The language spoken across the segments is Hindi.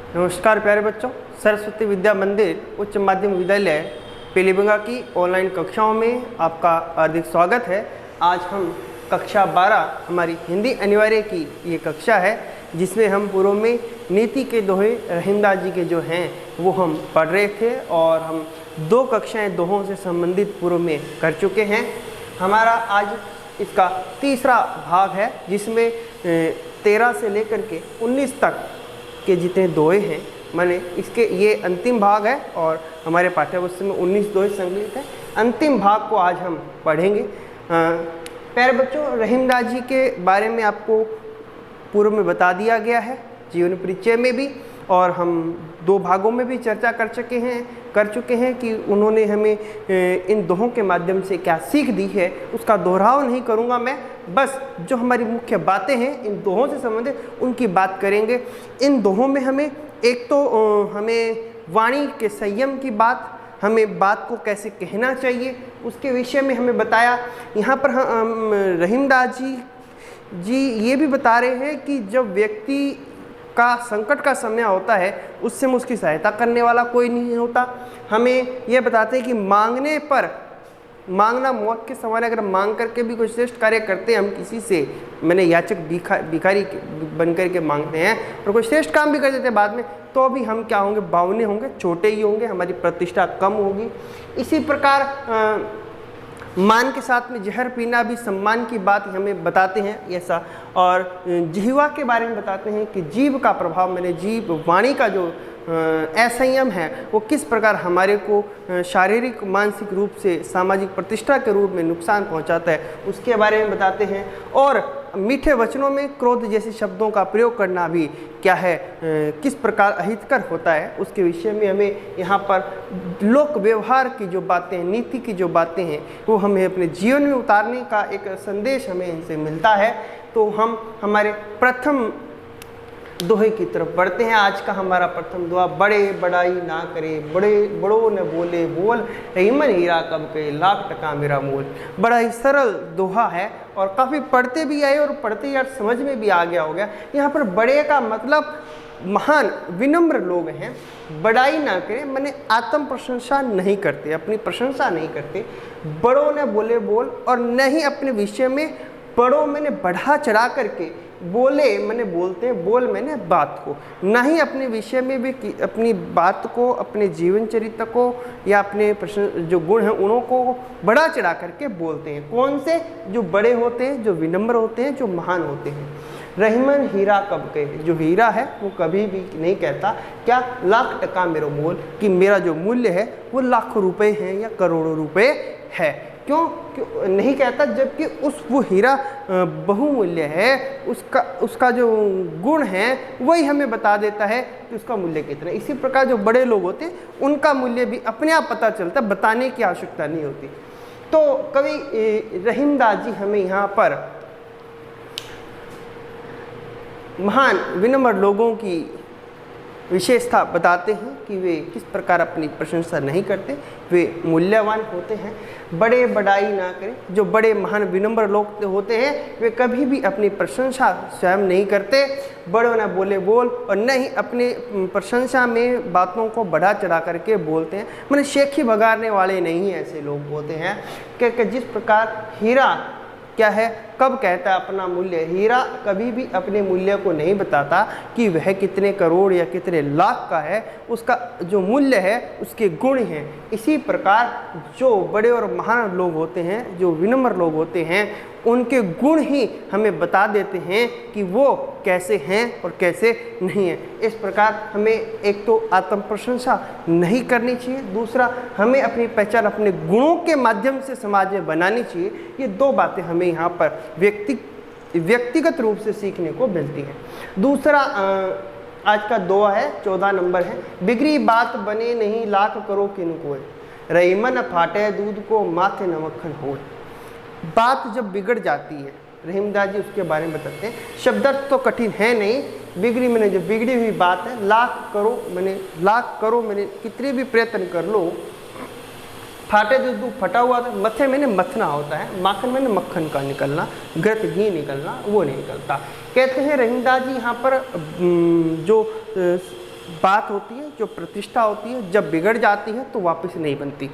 नमस्कार प्यारे बच्चों, सरस्वती विद्या मंदिर उच्च माध्यमिक विद्यालय पीलीभंगा की ऑनलाइन कक्षाओं में आपका हार्दिक स्वागत है। आज हम कक्षा 12 हमारी हिंदी अनिवार्य की ये कक्षा है, जिसमें हम पूर्व में नीति के दोहे रहीमदास जी के जो हैं वो हम पढ़ रहे थे और हम 2 कक्षाएं दोहों से संबंधित पूर्व में कर चुके हैं। हमारा आज इसका तीसरा भाग है, जिसमें 13 से लेकर के 19 तक के जितने दोहे हैं, माने इसके ये अंतिम भाग है और हमारे पाठ्यपुस्तक में 19 दोहे संकलित है। अंतिम भाग को आज हम पढ़ेंगे। प्यारे बच्चों, रहीमदास जी के बारे में आपको पूर्व में बता दिया गया है, जीवन परिचय में भी, और हम 2 भागों में भी चर्चा कर चुके हैं कि उन्होंने हमें इन दोहों के माध्यम से क्या सीख दी है। उसका दोहराव नहीं करूँगा मैं, बस जो हमारी मुख्य बातें हैं इन दोहों से संबंधित उनकी बात करेंगे। इन दोहों में हमें एक तो हमें वाणी के संयम की बात, हमें बात को कैसे कहना चाहिए उसके विषय में हमें बताया। यहाँ पर हम रहीमदास जी ये भी बता रहे हैं कि जब व्यक्ति का संकट का समय होता है उस समय उसकी सहायता करने वाला कोई नहीं होता। हमें यह बताते हैं कि मांगने पर मांगना मौत के समान है। अगर मांग करके भी कोई श्रेष्ठ कार्य करते हैं, हम किसी से मैंने याचक भिखारी बन करके मांगते हैं और कोई श्रेष्ठ काम भी कर देते हैं बाद में, तो भी हम क्या होंगे, बावने होंगे, छोटे ही होंगे, हमारी प्रतिष्ठा कम होगी। इसी प्रकार मान के साथ में जहर पीना भी सम्मान की बात हमें बताते हैं ऐसा। और जिह्वा के बारे में बताते हैं कि जीभ का प्रभाव, मैंने जीभ वाणी का जो असंयम है वो किस प्रकार हमारे को शारीरिक मानसिक रूप से सामाजिक प्रतिष्ठा के रूप में नुकसान पहुंचाता है, उसके बारे में बताते हैं। और मीठे वचनों में क्रोध जैसे शब्दों का प्रयोग करना भी क्या है, किस प्रकार अहितकर होता है, उसके विषय में हमें यहाँ पर लोक व्यवहार की जो बातें, नीति की जो बातें हैं वो हमें अपने जीवन में उतारने का एक संदेश हमें इनसे मिलता है। तो हम हमारे प्रथम दोहे की तरफ बढ़ते हैं। आज का हमारा प्रथम दोहा, बड़े बड़ाई ना करे, बड़ों ने बोले बोल, रहीमन हीरा कब के, लाख टका मेरा मोल। बड़ा ही सरल दोहा है और काफ़ी पढ़ते भी आए और पढ़ते यार समझ में भी आ गया हो गया। यहाँ पर बड़े का मतलब महान विनम्र लोग हैं। बड़ाई ना करें मैंने आत्म प्रशंसा नहीं करते, अपनी प्रशंसा नहीं करते। बड़ों ने बोले बोल, और न ही अपने विषय में बड़ों मैंने बढ़ा चढ़ा करके बोले मैंने बोलते हैं, बोल मैंने बात को, ना ही अपने विषय में भी अपनी बात को, अपने जीवन चरित्र को या अपने प्रश्न जो गुण हैं उन्हों को बढ़ा चढ़ा करके बोलते हैं। कौन से? जो बड़े होते हैं, जो विनम्र होते हैं, जो महान होते हैं। रहीमन हीरा कब के, जो हीरा है वो कभी भी नहीं कहता क्या, लाख टका मेरा मोल, कि मेरा जो मूल्य है वो लाखों रुपए हैं या करोड़ों रुपए है। क्यों नहीं कहता, जबकि वो हीरा बहुमूल्य है, उसका जो गुण है वही हमें बता देता है कि उसका मूल्य कितना है। इसी प्रकार जो बड़े लोग होते हैं उनका मूल्य भी अपने आप पता चलता है, बताने की आवश्यकता नहीं होती। तो कवि रहीमदास जी हमें यहाँ पर महान विनम्र लोगों की विशेषता बताते हैं कि वे किस प्रकार अपनी प्रशंसा नहीं करते, वे मूल्यवान होते हैं। बड़े बड़ाई ना करें, जो बड़े महान विनम्र लोग होते हैं वे कभी भी अपनी प्रशंसा स्वयं नहीं करते। बड़ों ना बोले बोल, और न ही अपने प्रशंसा में बातों को बढ़ा चढ़ा करके बोलते हैं। मैंने शेखी भगाने वाले नहीं ऐसे लोग होते हैं कि जिस प्रकार हीरा क्या है, कब कहता है अपना मूल्य। हीरा कभी भी अपने मूल्य को नहीं बताता कि वह कितने करोड़ या कितने लाख का है, उसका जो मूल्य है उसके गुण हैं। इसी प्रकार जो बड़े और महान लोग होते हैं, जो विनम्र लोग होते हैं, उनके गुण ही हमें बता देते हैं कि वो कैसे हैं और कैसे नहीं है। इस प्रकार हमें एक तो आत्म प्रशंसा नहीं करनी चाहिए, दूसरा हमें अपनी पहचान अपने गुणों के माध्यम से समाज में बनानी चाहिए। ये 2 बातें हमें यहाँ पर व्यक्तिगत रूप से सीखने को मिलती है। दूसरा आज का दोहा है, 14 नंबर है, बिगड़ी बात बने नहीं, लाख करो किनको, रहीमन फाटे दूध को, माथे न मक्खन हो। बात जब बिगड़ जाती है, रहीमदास जी उसके बारे में बताते हैं। शब्दार्थ तो कठिन है नहीं, बिगड़ी मैंने जो बिगड़ी हुई बात है, लाख करो मैंने कितने भी प्रयत्न कर लो, फाटे दूध फटा हुआ था, मथे मैंने मथना होता है, माखन मैंने मक्खन का निकलना, घृत घी निकलना वो नहीं निकलता। कहते हैं रहीमदास जी यहाँ पर जो बात होती है, जो प्रतिष्ठा होती है, जब बिगड़ जाती है तो वापस नहीं बनती।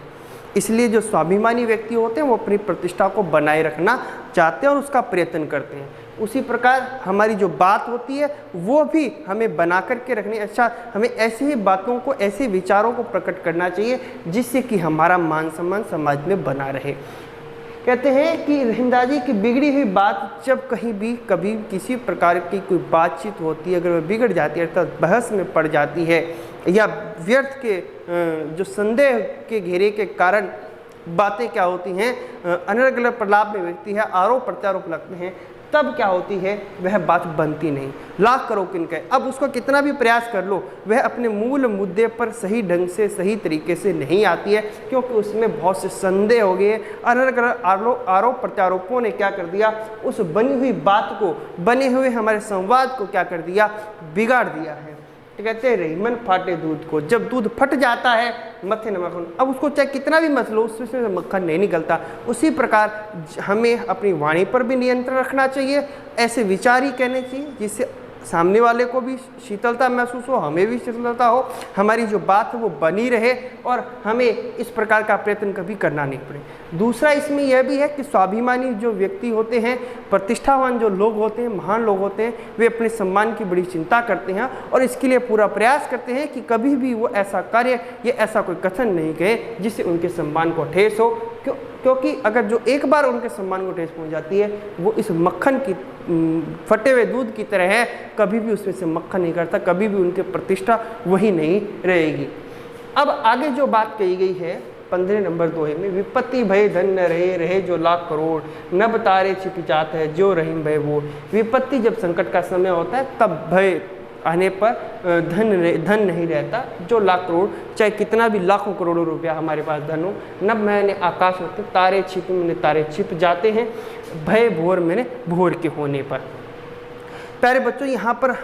इसलिए जो स्वाभिमानी व्यक्ति होते हैं वो अपनी प्रतिष्ठा को बनाए रखना चाहते हैं और उसका प्रयत्न करते हैं। उसी प्रकार हमारी जो बात होती है वो भी हमें बना करके रखनी। अच्छा, हमें ऐसी ही बातों को, ऐसे विचारों को प्रकट करना चाहिए जिससे कि हमारा मान सम्मान समाज में बना रहे। कहते हैं कि रहीमदास जी की बिगड़ी हुई बात जब कहीं भी कभी किसी प्रकार की कोई बातचीत होती है, अगर वह बिगड़ जाती है अर्थात बहस में पड़ जाती है या व्यर्थ के जो संदेह के घेरे के कारण बातें क्या होती हैं, अलग अलग प्रलाप में व्यक्ति है, आरोप प्रत्यारोप लगते हैं, तब क्या होती है, वह बात बनती नहीं। लाख करो किनके, अब उसको कितना भी प्रयास कर लो वह अपने मूल मुद्दे पर सही ढंग से, सही तरीके से नहीं आती है, क्योंकि उसमें बहुत से संदेह हो गए। अलग अलग आरोप प्रत्यारोपों ने क्या कर दिया, उस बनी हुई बात को, बने हुए हमारे संवाद को क्या कर दिया, बिगाड़ दिया है। तो कहते हैं रहीमन फाटे दूध को, जब दूध फट जाता है मत्थे न मक्खन, अब उसको चाहे कितना भी मत लो उसमें मक्खन नहीं निकलता। उसी प्रकार हमें अपनी वाणी पर भी नियंत्रण रखना चाहिए, ऐसे विचार ही कहने चाहिए जिससे सामने वाले को भी शीतलता महसूस हो, हमें भी शीतलता हो, हमारी जो बात है वो बनी रहे और हमें इस प्रकार का प्रयत्न कभी करना नहीं पड़े। दूसरा इसमें यह भी है कि स्वाभिमानी जो व्यक्ति होते हैं, प्रतिष्ठावान जो लोग होते हैं, महान लोग होते हैं, वे अपने सम्मान की बड़ी चिंता करते हैं और इसके लिए पूरा प्रयास करते हैं कि कभी भी वो ऐसा कार्य या ऐसा कोई कथन नहीं कहे जिससे उनके सम्मान को ठेस हो। क्योंकि अगर जो एक बार उनके सम्मान को ठेस पहुंच जाती है वो इस मक्खन की फटे हुए दूध की तरह है, कभी भी उसमें से मक्खन नहीं करता, कभी भी उनकी प्रतिष्ठा वही नहीं रहेगी। अब आगे जो बात कही गई है 15 नंबर दोहे में, विपत्ति भय धन न रहे, रहे जो लाख करोड़, नभ तारे छिप जात है जो रहीम भय वो। विपत्ति जब संकट का समय होता है तब भय आने पर धन नहीं रहता, जो लाख करोड़, चाहे कितना भी लाखों करोड़ों रुपया हमारे पास धन हो, नभ मैंने आकाश होते, तारे छिप मैंने तारे छिप जाते हैं, भय भोर मैंने भोर के होने पर। प्यारे बच्चों, यहाँ पर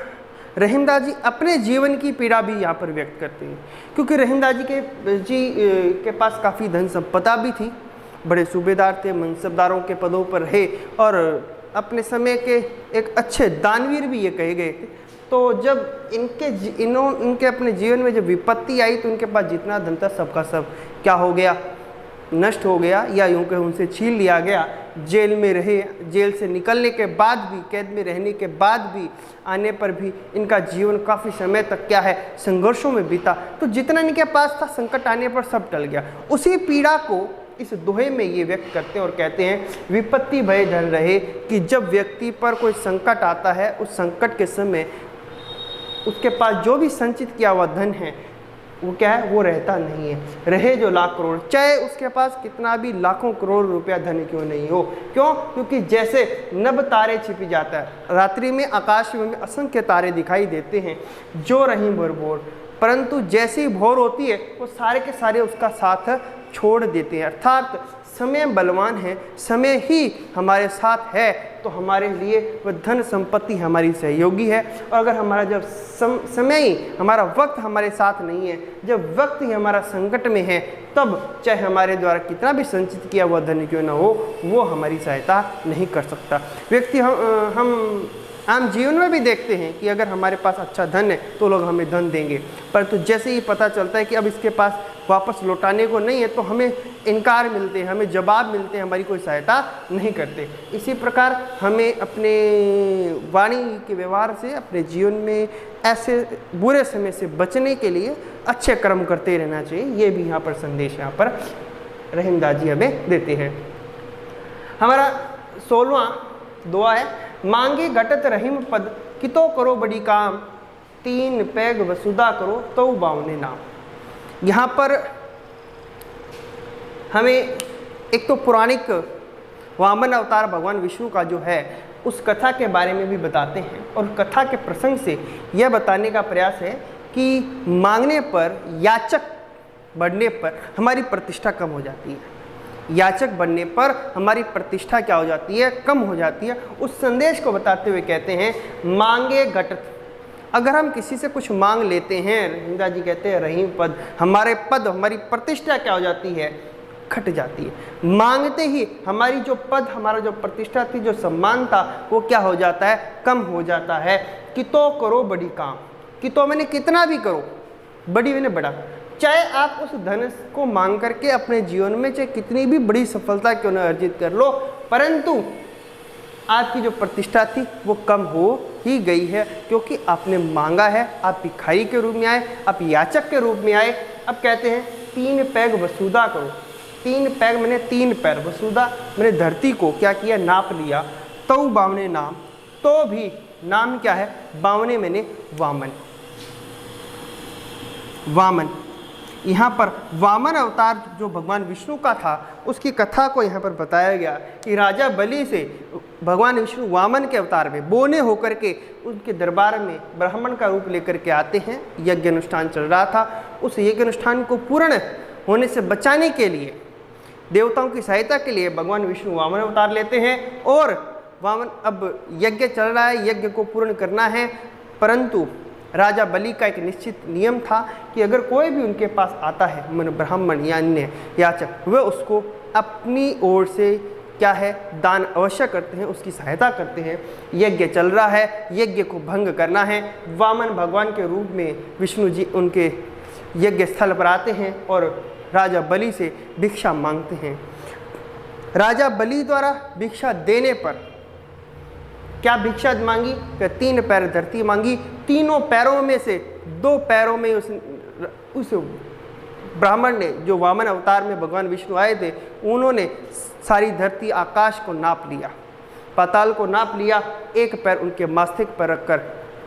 रहीमदास जी अपने जीवन की पीड़ा भी यहाँ पर व्यक्त करते हैं, क्योंकि रहीमदास जी के पास काफ़ी धन संपदा भी थी, बड़े सूबेदार थे, मनसबदारों के पदों पर रहे और अपने समय के एक अच्छे दानवीर भी ये कहे गए थे। तो जब इनके अपने जीवन में जब विपत्ति आई तो उनके पास जितना धन था सबका सब क्या हो गया, नष्ट हो गया, या यूँ कहें उनसे छीन लिया गया। जेल में रहे, जेल से निकलने के बाद भी, कैद में रहने के बाद भी, आने पर भी इनका जीवन काफ़ी समय तक क्या है, संघर्षों में बीता। तो जितना इनके पास था संकट आने पर सब टल गया। उसी पीड़ा को इस दोहे में ये व्यक्त करते हैं और कहते हैं विपत्ति भय धन रहे, कि जब व्यक्ति पर कोई संकट आता है उस संकट के समय उसके पास जो भी संचित किया हुआ धन है वो क्या है, वो रहता नहीं है। रहे जो लाख करोड़, चाहे उसके पास कितना भी लाखों करोड़ रुपया धन क्यों नहीं हो। क्यों? क्योंकि जैसे नभ तारे छिपी जाता है, रात्रि में आकाश में असंख्य तारे दिखाई देते हैं, जो रही भोर भोर, परंतु जैसी भोर होती है वो सारे के सारे उसका साथ छोड़ देते हैं। अर्थात समय बलवान है, समय ही हमारे साथ है तो हमारे लिए वह धन संपत्ति हमारी सहयोगी है। और अगर हमारा जब समय ही, हमारा वक्त हमारे साथ नहीं है, जब वक्त ही हमारा संकट में है, तब चाहे हमारे द्वारा कितना भी संचित किया हुआ धन क्यों ना हो, वो हमारी सहायता नहीं कर सकता। व्यक्ति हम आम जीवन में भी देखते हैं कि अगर हमारे पास अच्छा धन है तो लोग हमें धन देंगे, परंतु जैसे ही पता चलता है कि अब इसके पास वापस लौटाने को नहीं है तो हमें इनकार मिलते हैं, हमें जवाब मिलते हैं, हमारी कोई सहायता नहीं करते। इसी प्रकार हमें अपने वाणी के व्यवहार से, अपने जीवन में ऐसे बुरे समय से बचने के लिए अच्छे कर्म करते रहना चाहिए। ये भी यहाँ पर संदेश यहाँ पर रहीमदास जी हमें देते हैं। हमारा 16वां दुआ है, मांगे घटत रहीम पद, कितो करो बड़ी काम, तीन पैग वसुदा करो तो बावने नाम। यहाँ पर हमें एक तो पौराणिक वामन अवतार भगवान विष्णु का जो है उस कथा के बारे में भी बताते हैं, और कथा के प्रसंग से यह बताने का प्रयास है कि मांगने पर, याचक बढ़ने पर हमारी प्रतिष्ठा कम हो जाती है। याचक बनने पर हमारी प्रतिष्ठा क्या हो जाती है, कम हो जाती है। उस संदेश को बताते हुए कहते हैं मांगे घटत, अगर हम किसी से कुछ मांग लेते हैं, रहीमदास जी कहते हैं रहीम पद, हमारे पद, हमारी प्रतिष्ठा क्या हो जाती है, घट जाती है। मांगते ही हमारी जो पद, हमारा जो प्रतिष्ठा थी, जो सम्मान था, वो क्या हो जाता है, कम हो जाता है। कि तो करो बड़ी काम, कि तो मैंने कितना भी करो, बड़ी मैंने बड़ा, चाहे आप उस धन को मांग करके अपने जीवन में चाहे कितनी भी बड़ी सफलता क्यों न अर्जित कर लो, परंतु आपकी जो प्रतिष्ठा थी वो कम हो ही गई है, क्योंकि आपने मांगा है, आप भिखारी के रूप में आए, आप याचक के रूप में आए। अब कहते हैं 3 पैग वसुधा करो। 3 पैग मैंने 3 पैर, वसुधा मैंने धरती को क्या किया, नाप लिया। तो बावने नाम, तो भी नाम क्या है, बावने मैंने वामन। वामन, यहाँ पर वामन अवतार जो भगवान विष्णु का था उसकी कथा को यहाँ पर बताया गया कि राजा बलि से भगवान विष्णु वामन के अवतार में बोने होकर के उनके दरबार में ब्राह्मण का रूप लेकर के आते हैं। यज्ञ अनुष्ठान चल रहा था, उस यज्ञ अनुष्ठान को पूर्ण होने से बचाने के लिए, देवताओं की सहायता के लिए भगवान विष्णु वामन अवतार लेते हैं। और वामन, अब यज्ञ चल रहा है, यज्ञ को पूर्ण करना है, परंतु राजा बलि का एक निश्चित नियम था कि अगर कोई भी उनके पास आता है, मन ब्राह्मण या अन्य याचक, वे उसको अपनी ओर से क्या है, दान अवश्य करते हैं, उसकी सहायता करते हैं। यज्ञ चल रहा है, यज्ञ को भंग करना है। वामन भगवान के रूप में विष्णु जी उनके यज्ञ स्थल पर आते हैं और राजा बलि से भिक्षा मांगते हैं। राजा बलि द्वारा भिक्षा देने पर क्या भिक्षा मांगी, 3 पैर धरती मांगी। तीनों पैरों में से 2 पैरों में उस ब्राह्मण ने, जो वामन अवतार में भगवान विष्णु आए थे, उन्होंने सारी धरती आकाश को नाप लिया, पाताल को नाप लिया। 1 पैर उनके मस्तक पर रखकर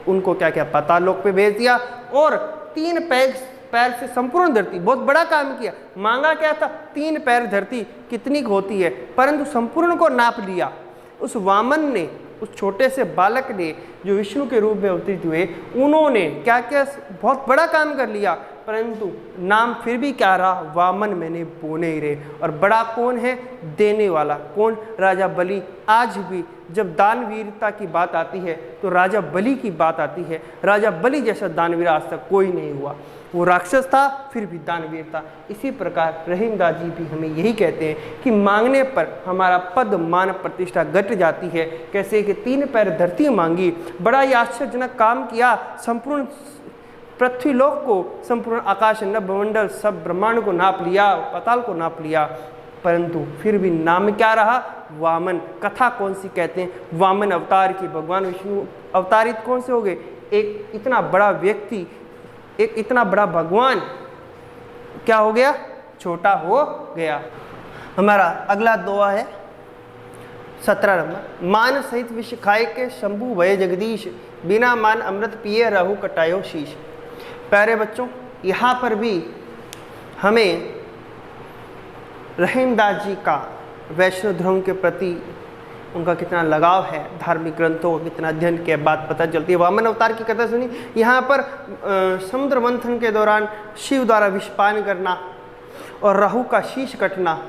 उनको क्या किया, पाताल लोक पे भेज दिया। और 3 पैर से संपूर्ण धरती, बहुत बड़ा काम किया। मांगा क्या था, 3 पैर धरती कितनी होती है, परंतु संपूर्ण को नाप लिया। उस वामन ने, उस छोटे से बालक ने जो विष्णु के रूप में अवतरित हुए, उन्होंने क्या क्या बहुत बड़ा काम कर लिया, परंतु नाम फिर भी क्या रहा, वामन मैंने बोने ही रहे। और बड़ा कौन है, देने वाला कौन, राजा बलि। आज भी जब दानवीरता की बात आती है तो राजा बलि की बात आती है। राजा बलि जैसा दानवीर आज तक कोई नहीं हुआ। वो राक्षस था फिर भी दानवीर था। इसी प्रकार रहीमदास जी भी हमें यही कहते हैं कि मांगने पर हमारा पद मान प्रतिष्ठा घट जाती है। कैसे कि 3 पैर धरती मांगी, बड़ा ही आश्चर्यजनक काम किया, संपूर्ण पृथ्वीलोक को, संपूर्ण आकाश नभमंडल सब ब्रह्मांड को नाप लिया, पाताल को नाप लिया, परंतु फिर भी नाम क्या रहा, वामन। कथा कौन सी कहते हैं, वामन अवतार की। भगवान विष्णु अवतारित कौन से हो गए, एक इतना बड़ा व्यक्ति, एक इतना बड़ा भगवान क्या हो गया, छोटा हो गया। हमारा अगला दुआ है 17 नंबर। मान सहित विष खाए के शंभु भय जगदीश, बिना मान अमृत पिए रहु कटायो शीश। प्यारे बच्चों, यहाँ पर भी हमें रहीमदास जी का वैष्णव धर्म के प्रति उनका कितना लगाव है, धार्मिक ग्रंथों का कितना अध्ययन के बाद पता चलती है। वामन अवतार की कथा सुनी। यहाँ पर समुद्र मंथन के दौरान शिव द्वारा विषपान करना और राहु का शीश कटना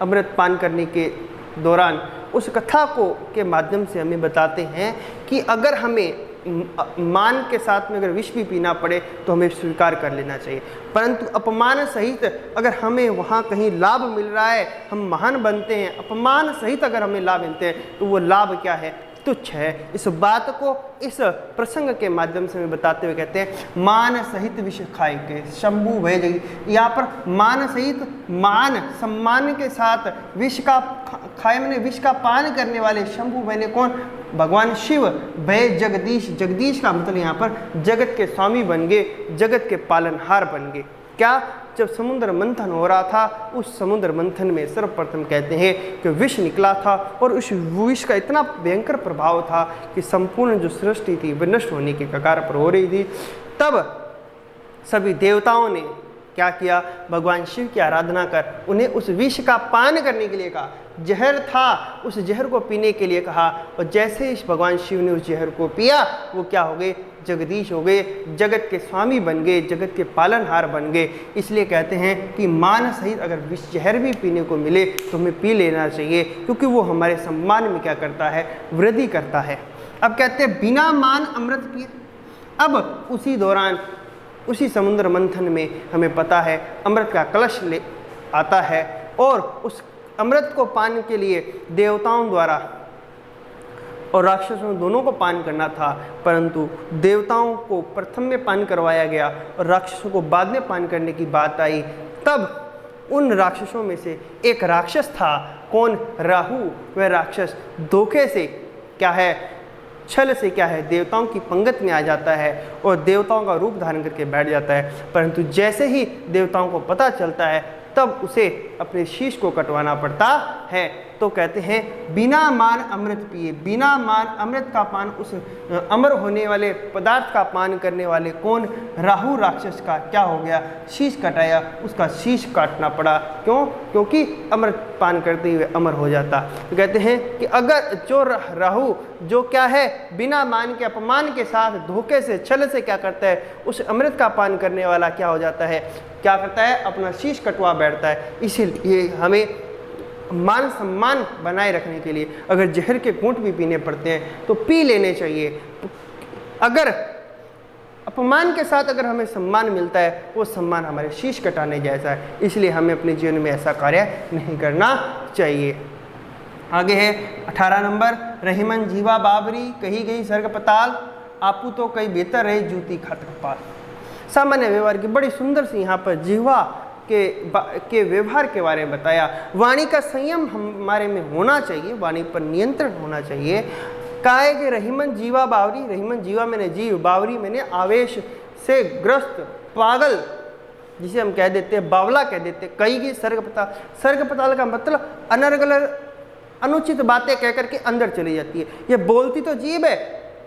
अमृत पान करने के दौरान, उस कथा को के माध्यम से हमें बताते हैं कि अगर हमें मान के साथ में अगर विष भी पीना पड़े तो हमें स्वीकार कर लेना चाहिए, परंतु अपमान सहित अगर हमें वहाँ कहीं लाभ मिल रहा है, हम महान बनते हैं, अपमान सहित अगर हमें लाभ मिलते हैं तो वो लाभ क्या है, तुच्छ है। इस बात को इस प्रसंग के माध्यम से हमें बताते हुए कहते हैं मान सहित विष खाए के शंभु भय जगदीश। यहाँ पर मान सहित, मान सम्मान के साथ विष का खाए मैंने विष का पान करने वाले शंभु मैंने कौन, भगवान शिव। भय जगदीश, जगदीश का मतलब यहाँ पर जगत के स्वामी बन गए, जगत के पालनहार बन गए। क्या, जब समुद्र मंथन हो रहा था, उस समुद्र मंथन में सर्वप्रथम कहते हैं कि विष निकला था और उस विष का इतना भयंकर प्रभाव था कि संपूर्ण जो सृष्टि थी वह नष्ट होने के कगार पर हो रही थी। तब सभी देवताओं ने क्या किया, भगवान शिव की आराधना कर उन्हें उस विष का पान करने के लिए कहा। जहर था, उस जहर को पीने के लिए कहा, और जैसे ही भगवान शिव ने उस जहर को पिया, वो क्या हो गए, जगदीश हो गए, जगत के स्वामी बन गए, जगत के पालनहार बन गए। इसलिए कहते हैं कि मान सहित अगर विष जहर भी पीने को मिले तो हमें पी लेना चाहिए, क्योंकि वो हमारे सम्मान में क्या करता है, वृद्धि करता है। अब कहते हैं बिना मान अमृत पिए। अब उसी दौरान, उसी समुद्र मंथन में हमें पता है अमृत का कलश ले आता है, और उस अमृत को पाने के लिए देवताओं द्वारा और राक्षसों दोनों को पान करना था, परंतु देवताओं को प्रथम में पान करवाया गया और राक्षसों को बाद में पान करने की बात आई। तब उन राक्षसों में से एक राक्षस था, कौन? राहु। वह राक्षस धोखे से क्या है, छल से क्या है, देवताओं की पंगत में आ जाता है और देवताओं का रूप धारण करके बैठ जाता है। परंतु जैसे ही देवताओं को पता चलता है तब उसे अपने शीश को कटवाना पड़ता है। तो कहते हैं बिना मान अमृत पिए। बिना मान अमृत का पान, उस अमर होने वाले पदार्थ का पान करने वाले कौन? राहु राक्षस का क्या हो गया? शीश कटाया, उसका शीश काटना पड़ा। क्यों? क्योंकि अमृत पान करते हुए अमर हो जाता। तो कहते हैं कि अगर जो राहु जो क्या है, बिना मान के अपमान के साथ धोखे से छल से क्या करता है, उस अमृत का पान करने वाला क्या हो जाता है, क्या करता है, अपना शीश कटवा बैठता है। इसीलिए हमें मान सम्मान बनाए रखने के लिए अगर जहर के घूंट भी पीने पड़ते हैं तो पी लेने चाहिए। अगर अपमान के साथ अगर हमें सम्मान मिलता है, वो सम्मान हमारे शीश कटाने जैसा है, इसलिए हमें अपने जीवन में ऐसा कार्य नहीं करना चाहिए। आगे है 18 नंबर, रहीमन जीवा बाबरी, कही गई स्वर्ग पताल, आपू तो कई बेहतर रहे जूती खात कपाल। सामान्य व्यवहार की बड़ी सुंदर सी यहाँ पर जिह्वा के व्यवहार के बारे में बताया। वाणी का संयम हमारे में होना चाहिए, वाणी पर नियंत्रण होना चाहिए। कहा है कि रहीमन जीवा बावरी, रहीमन जीवा मैंने जीव, बावरी मैंने आवेश से ग्रस्त, पागल जिसे हम कह देते हैं, बावला कह देते हैं। कई गई सर्ग पताल, सर्ग पताल का मतलब अनर्गल अनुचित बातें कह करके अंदर चली जाती है। यह बोलती तो जीव है,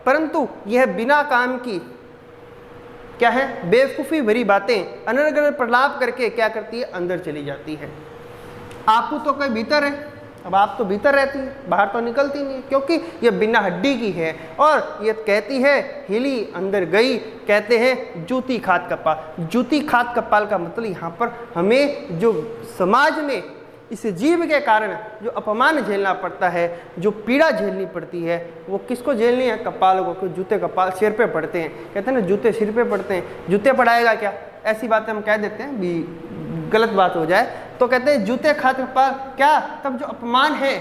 परंतु यह बिना काम की क्या है, बेवकूफ़ी भरी बातें अनर्गल प्रलाप करके क्या करती है, अंदर चली जाती है। आपको तो कोई भीतर है, अब आप तो भीतर रहती है, बाहर तो निकलती नहीं, क्योंकि ये बिना हड्डी की है। और ये कहती है हिली अंदर गई, कहते हैं जूती खाद कपाल। जूती खाद कपाल का मतलब यहाँ पर हमें जो समाज में इस जीव के कारण जो अपमान झेलना पड़ता है, जो पीड़ा झेलनी पड़ती है, वो किसको झेलनी है? कपाल को। जूते कपाल सिर पे पड़ते हैं, कहते हैं ना जूते सिर पे पड़ते हैं, जूते पड़ाएगा क्या? ऐसी बातें हम कह देते हैं, भी गलत बात हो जाए तो कहते हैं जूते खाते कपाल। क्या? तब जो अपमान है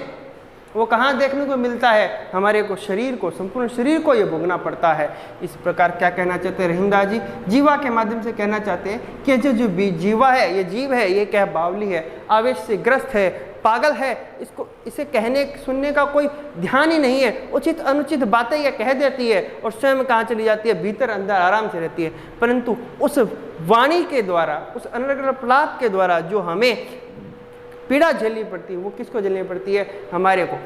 वो कहाँ देखने को मिलता है? हमारे को शरीर को, संपूर्ण शरीर को ये भोगना पड़ता है। इस प्रकार क्या कहना चाहते हैं रहीमदास जी? जीवा के माध्यम से कहना चाहते हैं कि जो जीवा है, ये जीव है, ये क्या बावली है, आवेश से ग्रस्त है, पागल है, इसको इसे कहने सुनने का कोई ध्यान ही नहीं है। उचित अनुचित बातें ये कह देती है और स्वयं कहाँ चली जाती है? भीतर अंदर आराम से रहती है। परंतु उस वाणी के द्वारा, उस अनर्गल प्रलाप के द्वारा जो हमें पीड़ा झेलनी पड़ती है, वो किसको झेलनी पड़ती है? हमारे को,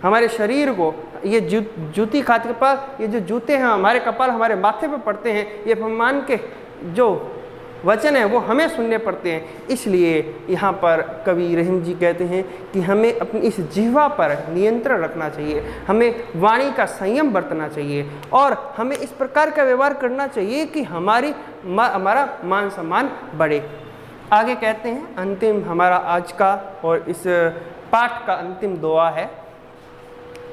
हमारे शरीर को। ये जूती खाद कपाल, ये जो जूते हैं हमारे कपाल, हमारे माथे पे पड़ते हैं, ये अपमान के जो वचन है वो हमें सुनने पड़ते हैं। इसलिए यहाँ पर कवि रहीम जी कहते हैं कि हमें अपनी इस जिह्वा पर नियंत्रण रखना चाहिए, हमें वाणी का संयम बरतना चाहिए और हमें इस प्रकार का व्यवहार करना चाहिए कि हमारा मान सम्मान बढ़े। आगे कहते हैं, अंतिम हमारा आज का और इस पाठ का अंतिम दुआ है,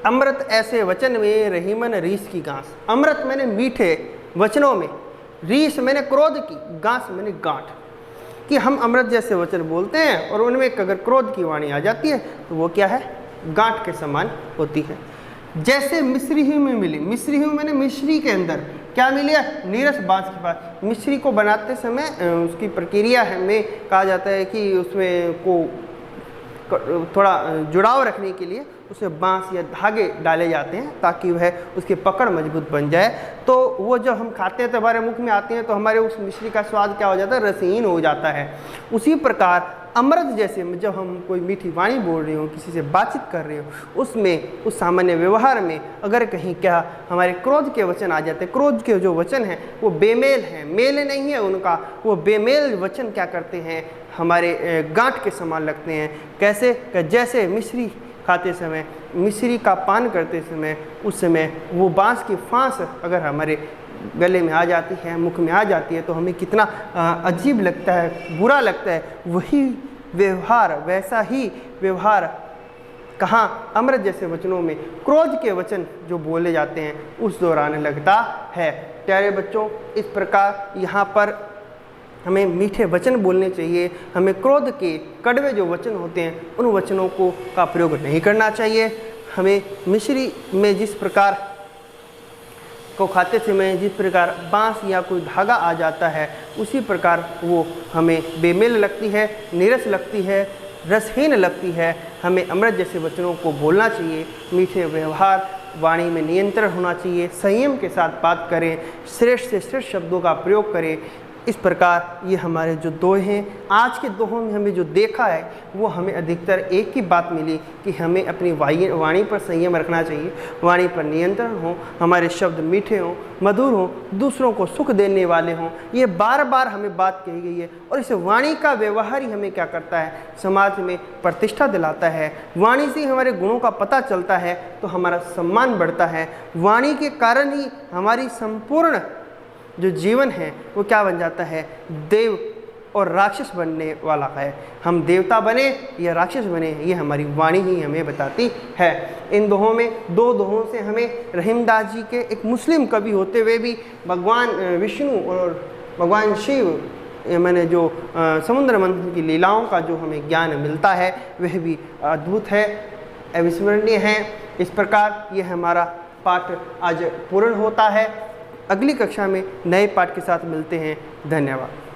अमृत ऐसे वचन में रहीमन रीस की घास। अमृत मैंने मीठे वचनों में, रीस मैंने क्रोध की, घास मैंने गांठ। कि हम अमृत जैसे वचन बोलते हैं और उनमें अगर क्रोध की वाणी आ जाती है तो वो क्या है? गांठ के समान होती है। जैसे मिश्री ही में मिली, मिश्री ही मैंने मिश्री के अंदर क्या मिली है? नीरस बांस के पास। मिश्री को बनाते समय उसकी प्रक्रिया में कहा जाता है कि उसमें को थोड़ा जुड़ाव रखने के लिए उसमें बांस या धागे डाले जाते हैं ताकि वह उसकी पकड़ मजबूत बन जाए। तो वो जब हम खाते हैं तो हमारे मुख में आती हैं तो हमारे उस मिश्री का स्वाद क्या हो जाता है? रसहीन हो जाता है। उसी प्रकार अमृत जैसे जब हम कोई मीठी वाणी बोल रहे हो, किसी से बातचीत कर रहे हो, उसमें उस सामान्य व्यवहार में अगर कहीं क्या हमारे क्रोध के वचन आ जाते हैं, क्रोध के जो वचन हैं वो बेमेल हैं, मेल नहीं है उनका, वो बेमेल वचन क्या करते हैं? हमारे गांठ के समान लगते हैं। कैसे? जैसे मिश्री खाते समय, मिश्री का पान करते समय, उस समय वो बांस की फांस अगर हमारे गले में आ जाती है, मुख में आ जाती है तो हमें कितना अजीब लगता है, बुरा लगता है। वही व्यवहार, वैसा ही व्यवहार कहाँ? अमृत जैसे वचनों में क्रोध के वचन जो बोले जाते हैं उस दौरान लगता है। प्यारे बच्चों, इस प्रकार यहाँ पर हमें मीठे वचन बोलने चाहिए, हमें क्रोध के कड़वे जो वचन होते हैं उन वचनों का प्रयोग नहीं करना चाहिए। हमें मिश्री में जिस प्रकार को खाते समय जिस प्रकार बांस या कोई धागा आ जाता है, उसी प्रकार वो हमें बेमेल लगती है, नीरस लगती है, रसहीन लगती है। हमें अमृत जैसे वचनों को बोलना चाहिए, मीठे व्यवहार, वाणी में नियंत्रण होना चाहिए, संयम के साथ बात करें, श्रेष्ठ से श्रेष्ठ शब्दों का प्रयोग करें। इस प्रकार ये हमारे जो दोहे हैं, आज के दोहों में हमें जो देखा है वो हमें अधिकतर एक ही बात मिली कि हमें अपनी वाणी पर संयम रखना चाहिए, वाणी पर नियंत्रण हो, हमारे शब्द मीठे हों, मधुर हों, दूसरों को सुख देने वाले हों। ये बार बार हमें बात कही गई है और इस वाणी का व्यवहार ही हमें क्या करता है, समाज में प्रतिष्ठा दिलाता है। वाणी से हमारे गुणों का पता चलता है तो हमारा सम्मान बढ़ता है। वाणी के कारण ही हमारी संपूर्ण जो जीवन है वो क्या बन जाता है, देव और राक्षस बनने वाला है। हम देवता बने या राक्षस बने, ये हमारी वाणी ही हमें बताती है। इन दोहों में, दो दोहों से हमें रहीमदास जी के एक मुस्लिम कवि होते हुए भी भगवान विष्णु और भगवान शिव मैंने जो समुद्र मंथन की लीलाओं का जो हमें ज्ञान मिलता है वह भी अद्भुत है, अविस्मरणीय है। इस प्रकार ये हमारा पाठ आज पूर्ण होता है। अगली कक्षा में नए पाठ के साथ मिलते हैं। धन्यवाद।